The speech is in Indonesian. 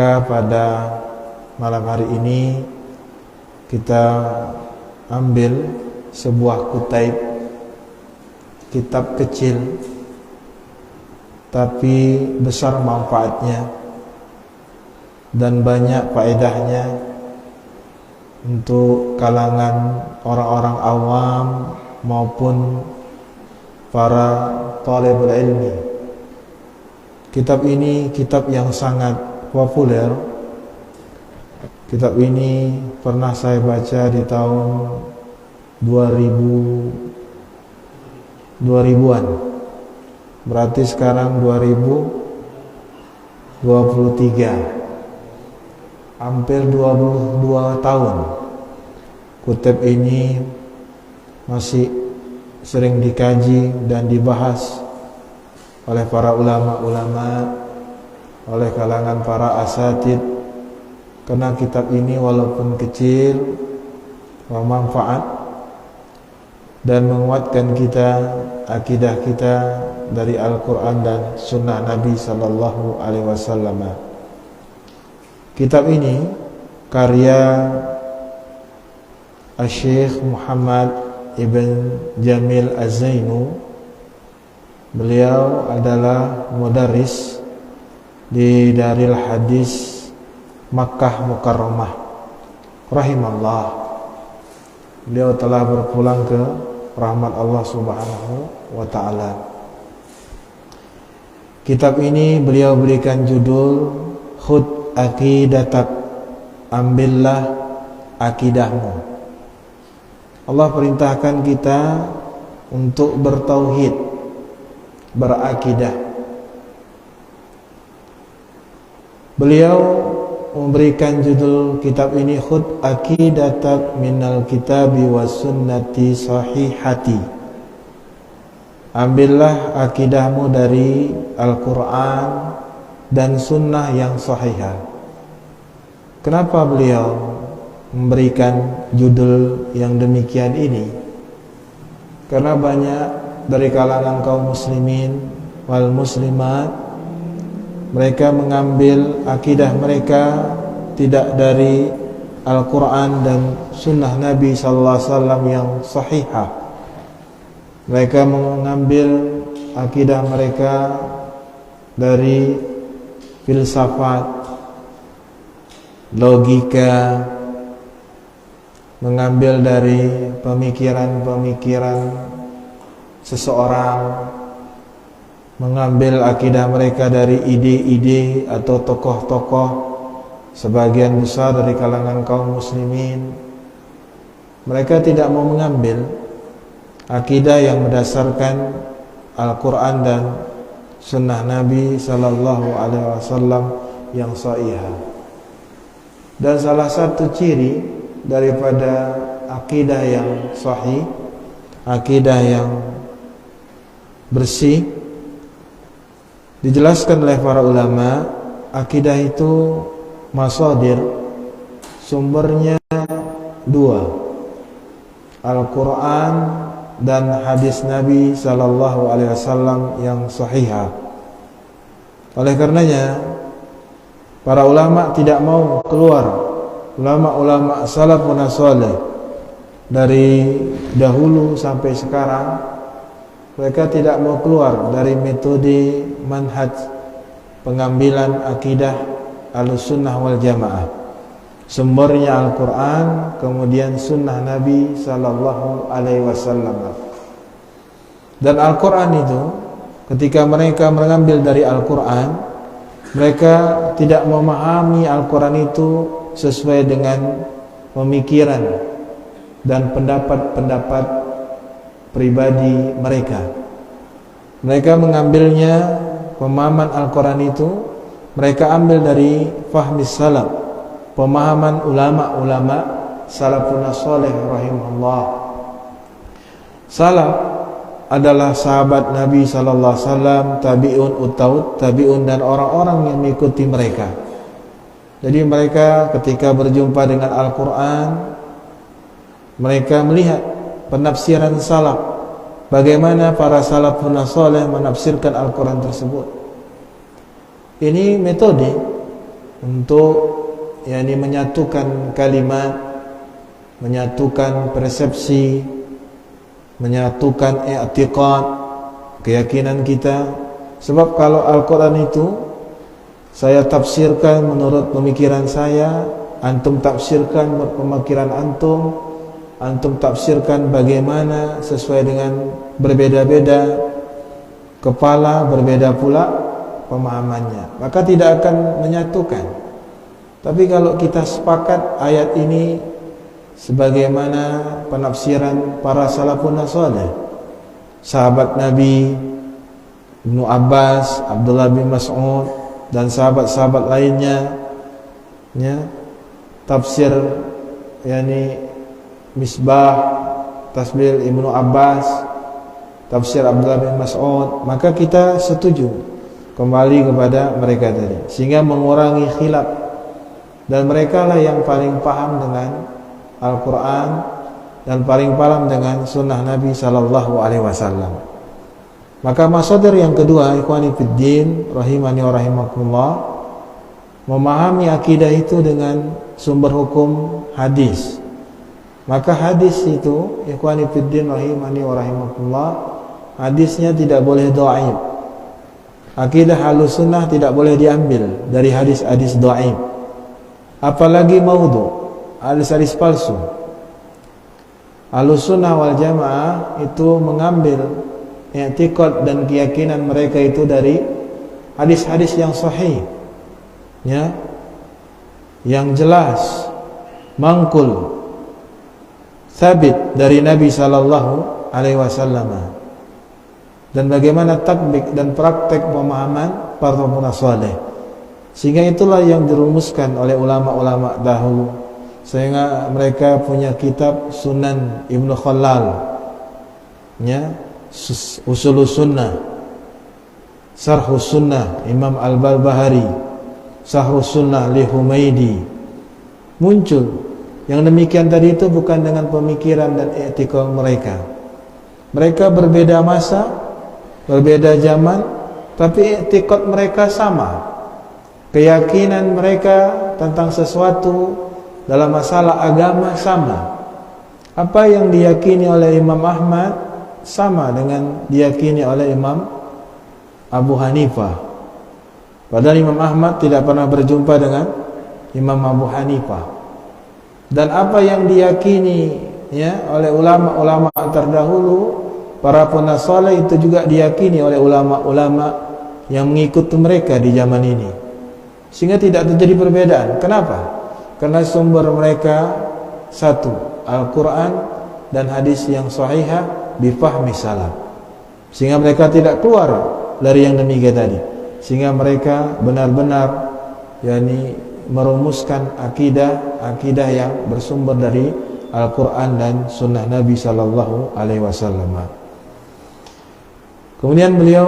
Maka pada malam hari ini kita ambil sebuah kitab kecil tapi besar manfaatnya dan banyak faedahnya untuk kalangan orang-orang awam maupun para talibul ilmi. Kitab ini kitab yang sangat populer. Kitab ini pernah saya baca di tahun 2000-an. Berarti sekarang 2023. Hampir 22 tahun. Kitab ini masih sering dikaji dan dibahas oleh para ulama-ulama, oleh kalangan para asatid. Karena kitab ini walaupun kecil bermanfaat dan menguatkan kita, akidah kita dari Al-Quran dan Sunnah Nabi Sallallahu Alaihi Wasallam. Kitab ini karya Syekh Muhammad Ibn Jamil Az-Zainu. Beliau adalah mudarris di Daril Hadis Makkah Mukarramah rahimallah. Beliau telah berpulang ke rahmat Allah Subhanahu wa ta'ala. Kitab ini beliau berikan judul Khud Aqidatak, ambillah akidahmu. Allah perintahkan kita untuk bertauhid, berakidah. Beliau memberikan judul kitab ini Khud Aqidatak minal kitabi was sunnati sahihati. Ambillah akidahmu dari Al-Quran dan sunnah yang sahihah. Kenapa beliau memberikan judul yang demikian ini? Karena banyak dari kalangan kaum muslimin wal muslimat, mereka mengambil akidah mereka tidak dari Al-Quran dan Sunnah Nabi Sallallahu Alaihi Wasallam yang sahihah. Mereka mengambil akidah mereka dari filsafat, logika, mengambil dari pemikiran-pemikiran seseorang, mengambil akidah mereka dari ide-ide atau tokoh-tokoh sebagian besar dari kalangan kaum muslimin. Mereka tidak mau mengambil akidah yang berdasarkan Al-Quran dan Sunnah Nabi Sallallahu Alaihi Wasallam yang sahihah. Dan salah satu ciri daripada akidah yang sahih, akidah yang bersih, dijelaskan oleh para ulama, akidah itu masadir, sumbernya dua, Al-Quran dan hadis Nabi Sallallahu Alaihi Wasallam yang sahihah. Oleh karenanya, para ulama tidak mau keluar, ulama-ulama salafun salih dari dahulu sampai sekarang, mereka tidak mau keluar dari metode manhaj pengambilan akidah Ahlussunnah wal Jamaah. Sumbernya Al-Quran, kemudian Sunnah Nabi Sallallahu Alaihi Wasallam. Dan Al-Quran itu, ketika mereka mengambil dari Al-Quran, mereka tidak memahami Al-Quran itu sesuai dengan pemikiran dan pendapat-pendapat pribadi mereka. Mereka mengambilnya, pemahaman Al-Quran itu mereka ambil dari fahmi salaf, pemahaman ulama-ulama salafun salih rahimahullah. Salaf adalah sahabat Nabi sallallahu alaihi wasallam, tabi'un, utaut tabi'un, dan orang-orang yang mengikuti mereka. Jadi mereka ketika berjumpa dengan Al-Quran, mereka melihat penafsiran salaf, bagaimana para salafun salih menafsirkan Al-Quran tersebut. Ini metode untuk menyatukan kalimat, menyatukan persepsi, menyatukan i'tiqad, keyakinan kita. Sebab kalau Al-Quran itu saya tafsirkan menurut pemikiran saya, antum tafsirkan menurut pemikiran antum tafsirkan bagaimana sesuai dengan berbeda-beda kepala, berbeda pula pemahamannya, maka tidak akan menyatukan. Tapi kalau kita sepakat ayat ini sebagaimana penafsiran para salafun saleh, sahabat Nabi, Ibnu Abbas, Abdullah bin Mas'ud dan sahabat-sahabat lainnya, tafsir Misbah, tafsir Ibnu Abbas, tafsir Abdullah bin Mas'ud, maka kita setuju kembali kepada mereka tadi, sehingga mengurangi khilaf. Dan mereka lah yang paling paham dengan Al-Quran dan paling paham dengan sunnah Nabi Sallallahu Alaihi Wasallam. Maka masadir yang kedua, ikhwani fiddin rahimani wa rahimakumullah, memahami akidah itu dengan sumber hukum hadis. Maka hadis itu, ikhwani fiddin rahimani wa rahimakumullah, hadisnya tidak boleh dhaif. Akidah Ahlussunnah tidak boleh diambil dari hadis-hadis dhaif, apalagi maudhu, hadis-hadis palsu. Ahlussunnah wal Jamaah itu mengambil i'tiqad dan keyakinan mereka itu dari hadis-hadis yang sahih, yang jelas, mangkul, sabit dari Nabi sallallahu alaihi wasallam, dan bagaimana tatbik dan praktek pemahaman para saleh. Sehingga itulah yang dirumuskan oleh ulama-ulama dahulu, sehingga mereka punya kitab Sunan Ibnu Khallal, Usulus Sunnah, Syarhus Sunnah Imam Al-Barbahari, Syarhus Sunnah li Humaidi. Muncul yang demikian tadi itu bukan dengan pemikiran dan i'tiqad mereka. Mereka berbeda masa, berbeda zaman, tapi i'tiqad mereka sama. Keyakinan mereka tentang sesuatu dalam masalah agama sama. Apa yang diyakini oleh Imam Ahmad sama dengan diyakini oleh Imam Abu Hanifah. Padahal Imam Ahmad tidak pernah berjumpa dengan Imam Abu Hanifah. Dan apa yang diyakini oleh ulama-ulama terdahulu, para penasala itu juga diyakini oleh ulama-ulama yang mengikuti mereka di zaman ini. Sehingga tidak terjadi perbedaan. Kenapa? Karena sumber mereka satu, Al-Quran dan hadis yang sahihah bifahmi salaf. Sehingga mereka tidak keluar dari yang demikian tadi. Sehingga mereka benar-benar merumuskan akidah yang bersumber dari Al-Quran dan sunnah Nabi Sallallahu Alaihi Wasallam. Kemudian beliau